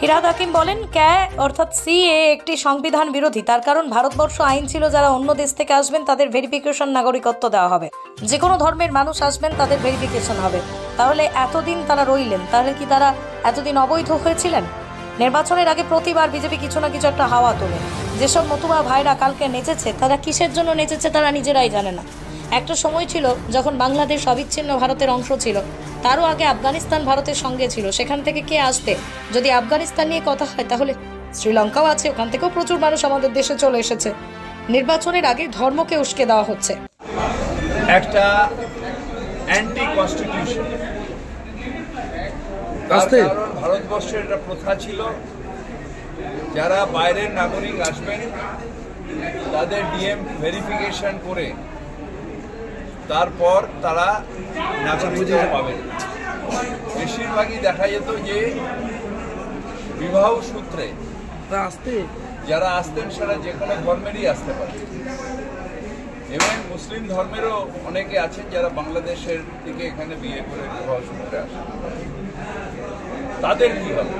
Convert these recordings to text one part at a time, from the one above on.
ফিরহাদ হাকিম বলেন, ক্যা অর্থাৎ সিএ একটি সংবিধান বিরোধী। তার কারণ ভারতবর্ষ আইন ছিল যারা অন্য দেশ থেকে আসবেন তাদের ভেরিফিকেশন নাগরিকত্ব দেওয়া হবে, যে কোনো ধর্মের মানুষ আসবেন তাদের ভেরিফিকেশন হবে। তাহলে এতদিন তারা রইলেন, তাহলে কি তারা এতদিন অবৈধ হয়েছিলেন? নির্বাচনের আগে প্রতিবার বিজেপি কিছু না কিছু একটা হাওয়া তোলে। যেসব নতুবা ভাইরা কালকে নেচেছে তারা কিসের জন্য নেচেছে তারা নিজেরাই জানে না। একটা সময় ছিল যখন বাংলাদেশ অবিচ্ছিন্ন ভারতের অংশ ছিল, তারও আগে আফগানিস্তান ভারতের সঙ্গে ছিল। সেখান থেকে কে আসবে? যদি আফগানিস্তান নিয়ে কথা হয় তাহলে শ্রীলঙ্কাও আছে, ওখান থেকেও প্রচুর মানুষ আমাদের দেশে চলে এসেছে। নির্বাচনের আগে ধর্মকে উস্কে দেওয়া হচ্ছে। একটা অ্যান্টি কনস্টিটিউশন। ভারতবর্ষের একটা প্রথা ছিল, যারা বাইরের নাগরিক আসবেন তাদের ডিএম ভেরিফিকেশন করে তারপর তারা নাগরিকত্ব পাবেন। বেশিরভাগই দেখা যেত যে বিবাহ সূত্রে যারা আসতেন সেটা যে কোনো ধর্মেরই আসতে পারে, এবং মুসলিম ধর্মেরও অনেকে আছেন যারা বাংলাদেশের থেকে এখানে বিয়ে করে বিবাহ সূত্রে আসেন। তাদের কি হবে?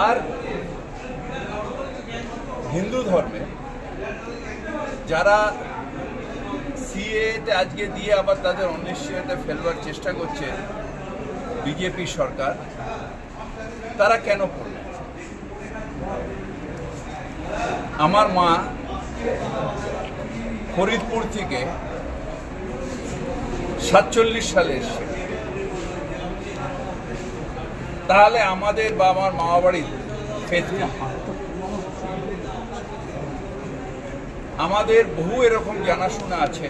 আর হিন্দু ধর্মে যারা সিএতে আজকে দিয়ে আবার তাদের অনিশ্চয়তা ফেলবার চেষ্টা করছে বিজেপি সরকার, তারা কেন করবে? আমার মা ফরিদপুর থেকে 47 সালে এসছে, তাহলে আমাদের বা আমার মামা বাড়ির আমাদের বহু এরকম জানাশোনা আছে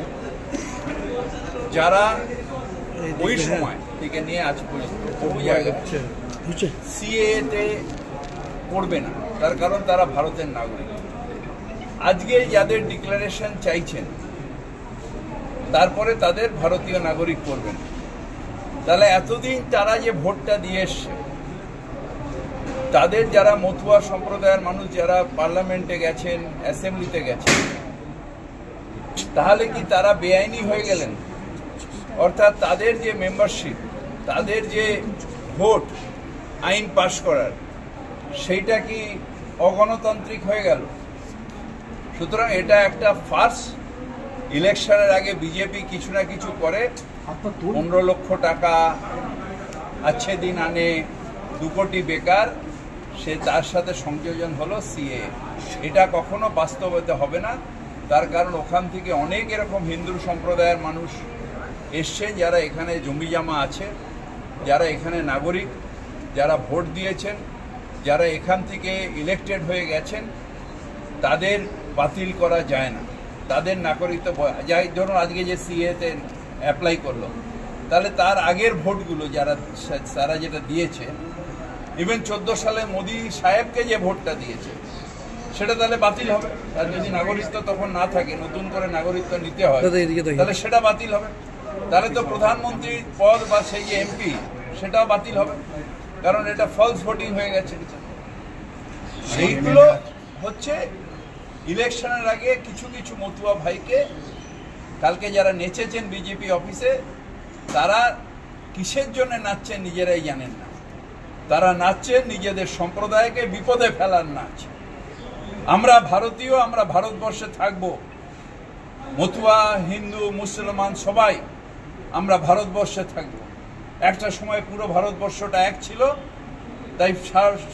যারা ওই সময় থেকে নিয়ে আজ পর্যন্ত বহু জায়গায় সিএতে পড়বে না, তার কারণ তারা ভারতের নাগরিক। আজকে যাদের ডিক্লারেশন চাইছেন তারপরে তাদের ভারতীয় নাগরিক করবেন, তাহলে এতদিন তারা যে ভোটটা দিয়ে এসছে, তাদের যারা মতুয়া সম্প্রদায়ের মানুষ যারা পার্লামেন্টে গেছেন, অ্যাসেম্বলিতে গেছেন, তাহলে কি তারা বেআইনি হয়ে গেলেন? অর্থাৎ তাদের যে মেম্বারশিপ, তাদের যে ভোট আইন পাশ করার, সেইটা কি অগণতান্ত্রিক হয়ে গেল? সুতরাং এটা একটা ফার্স। ইলেকশনের আগে বিজেপি কিছু না কিছু করে, 15 লক্ষ টাকা আচ্ছে দিন আনে, 2 কোটি বেকার, সে তার সাথে সংযোজন হলো সিএ। এটা কখনো বাস্তবায়িত হবে না। তার কারণ ওখান থেকে অনেক এরকম হিন্দু সম্প্রদায়ের মানুষ এসছেন যারা এখানে জমি জমা আছে, যারা এখানে নাগরিক, যারা ভোট দিয়েছেন, যারা এখান থেকে ইলেক্টেড হয়ে গেছেন, তাদের বাতিল করা যায় না। তাদের নাগরিকত্ব যাই ধরুন আজকে যে সিএতে অ্যাপ্লাই করলো, তাহলে তার আগের ভোটগুলো যারা তারা যেটা দিয়েছে, ইভেন 14 সালে মোদি সাহেবকে যে ভোটটা দিয়েছে সেটা তাহলে বাতিল হবে। তার যদি নাগরিকত্ব তখন না থাকে, নতুন করে নাগরিকত্ব নিতে হয়, তাহলে সেটা বাতিল হবে। তাহলে তো প্রধানমন্ত্রীর পদ বা সেই যে এমপি সেটাও বাতিল হবে, কারণ এটা ফলস ভোটিং হয়ে গেছে। সেইগুলো হচ্ছে ইলেকশনের আগে কিছু কিছু মতুয়া ভাইকে কালকে যারা নেচেছেন বিজেপি অফিসে, তারা কিসের জন্য নাচছেন নিজেরাই জানেন না। তারা নাচছেন নিজেদের সম্প্রদায়কে বিপদে ফেলার নাচ। আমরা ভারতীয়, আমরা ভারতবর্ষে থাকব, মতুয়া, হিন্দু, মুসলমান সবাই আমরা ভারতবর্ষে থাকব। একটা সময় পুরো ভারতবর্ষটা এক ছিল, তাই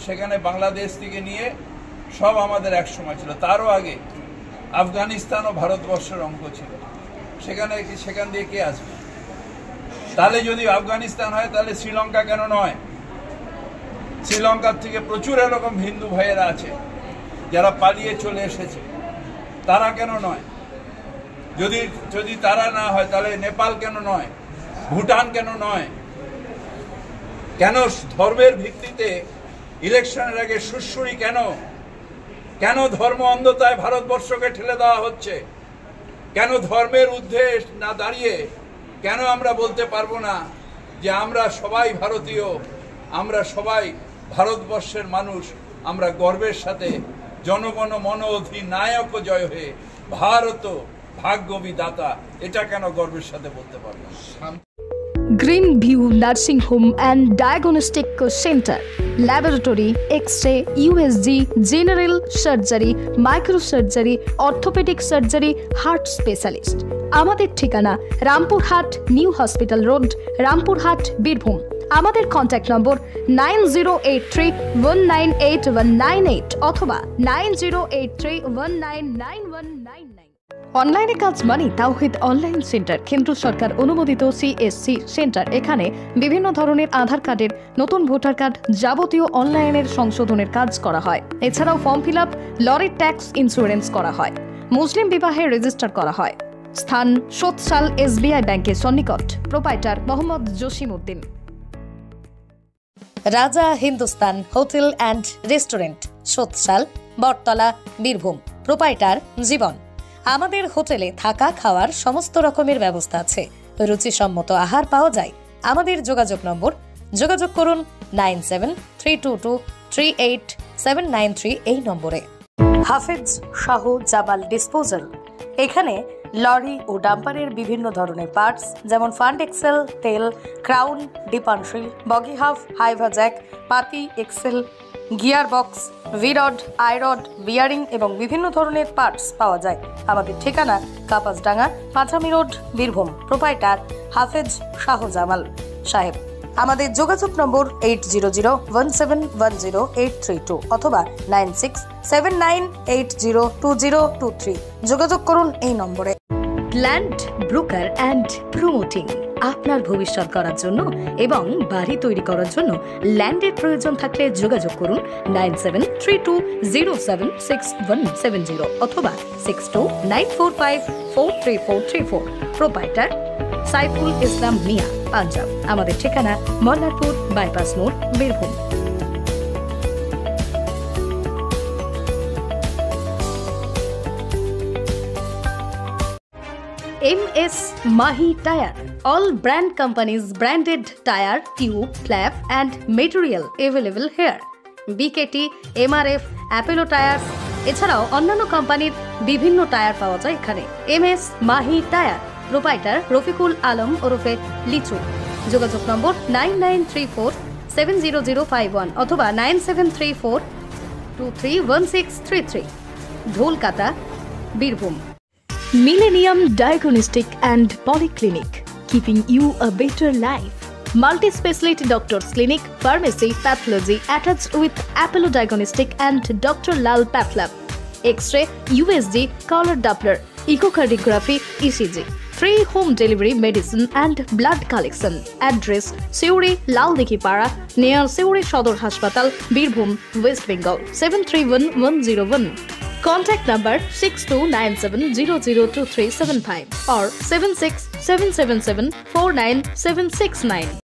সেখানে বাংলাদেশ থেকে নিয়ে সব আমাদের এক সময় ছিল। তারও আগে আফগানিস্তান ও ভারতবর্ষের অঙ্গ ছিল। সেখান দিয়ে কে আসবে? তাহলে যদি আফগানিস্তান হয় তাহলে শ্রীলঙ্কা কেন নয়? শ্রীলঙ্কার থেকে প্রচুর এরকম হিন্দু ভাইয়েরা আছে যারা পালিয়ে চলে এসেছে, তারা কেন নয়? যদি তারা না হয় তাহলে নেপাল কেন নয়? ভুটান কেন নয়? কেন ধর্মের ভিত্তিতে ইলেকশনের আগে সুরসুরি? কেন ধর্ম অন্ধতায় ভারতবর্ষকে ঠেলে দেওয়া হচ্ছে? কেন ধর্মের ঊর্ধ্বে না দাঁড়িয়ে কেন আমরা বলতে পারবো না যে আমরা সবাই ভারতীয়, আমরা সবাই ভারতবর্ষের মানুষ, আমরা গর্বের সাথে জনগণ মন অধিনায়ক জয় হে ভারত ভাগ্য বিধাতা, এটা কেন গর্বের সাথে বলতে পারবো না? Green View Nursing Home and Diagnostic Center, Laboratory, X-ray, USG, General Surgery, Microsurgery, Orthopedic Surgery, Heart Specialist. আমাদের ঠিকানা Rampurhat new hospital road, Rampurhat, Birbhum. আমাদের কন্ট্যাক্ট নম্বর 9083198198 অথবা 9083199199। অনলাইনে কাজ মানে তাওহিদ অনলাইন সেন্টার, কেন্দ্র সরকার অনুমোদিত CSC সেন্টার। এখানে বিভিন্ন ধরনের আধার কার্ডের, নতুন ভোটার কার্ড, যাবতীয় অনলাইনের সংশোধনের কাজ করা হয়। এছাড়াও ফর্ম ফিল আপ, লরির ট্যাক্স ইন্স্যুরেন্স করা হয়, মুসলিম বিবাহে রেজিস্টার করা হয়। স্থান সোৎসাল SBI ব্যাংকের সন্নিকট। Proprietor Mohammad Jasim Uddin. Raja Hindustan hotel and restaurant, Sotsal, Battala, Birbhum. Proprietor Jiban. আমাদের হোটেলে থাকা খাওয়ার সমস্ত রকমের ব্যবস্থা আছে, রুচিসম্মত আহার পাওয়া যায়। আমাদের যোগাযোগ নম্বর, যোগাযোগ করুন 9732238793 এই নম্বরে। হাফেজ শাহ জামাল ডিসপোজাল, এখানে লরি ও ডাম্পারের বিভিন্ন ধরনের পার্টস যেমন ফান্ড এক্সেল, তেল, ক্রাউন, ডিপানশিল, বগি হাফ, হাইভা জ্যাক, পাতি এক্সেল, গিয়ার বক্স, ভিরড, আইরড, বিয়ারিং এবং বিভিন্ন ধরনের পার্টস পাওয়া যায়। আমাদের ঠিকানা কাপাসডাঙ্গা, পাঁচামি রোড, বীরভূম। প্রোপাইটার হাফেজ শাহ জামাল সাহেব। আমাদের যোগাযোগ নম্বর 8001710832 অথবা 9679802023। যোগাযোগ করুন এই নম্বরে। ল্যান্ড ব্রোকার অ্যান্ড প্রমোটিং, আপনার ভবিষ্যৎ করার জন্য এবং বাড়ি তৈরি করার জন্য ল্যান্ডের প্রয়োজন থাকলে যোগাযোগ করুন 9732076170 অথবা 6294543434। প্রোপাইটার সাইফুল ইসলাম মিয়া, পাঞ্জাব। আমাদের ঠিকানা মল্লারপুর বাইপাস মোড়, Birbhum. MS Mahi Tire, all brand companies branded tire, tube, flap and material available here. BKT, MRF, Apollo Tires এছাড়াও অন্যান্য কোম্পানির বিভিন্ন টায়ার পাওয়া যায় এখানে। MS Mahi Tire, proprietor Rafiqul Alam ওরফে লিচু। যোগাযোগ নম্বর 99347005 অথবা 9734231633। Dholkata, Birbhum. Millennium Diagnostic and Polyclinic, keeping you a better life. Multi-speciality doctors clinic, pharmacy, pathology attached with Apollo Diagnostic and Dr. Lal Path Lab. X-ray, USG, color Doppler, echocardiography, ECG. Free home delivery medicine and blood collection. Address Seuri, Laldikhipara, near Seuri Shodor Hospital, Birbhum, West Bengal 731101. Contact number 6297002375 or 76777497669.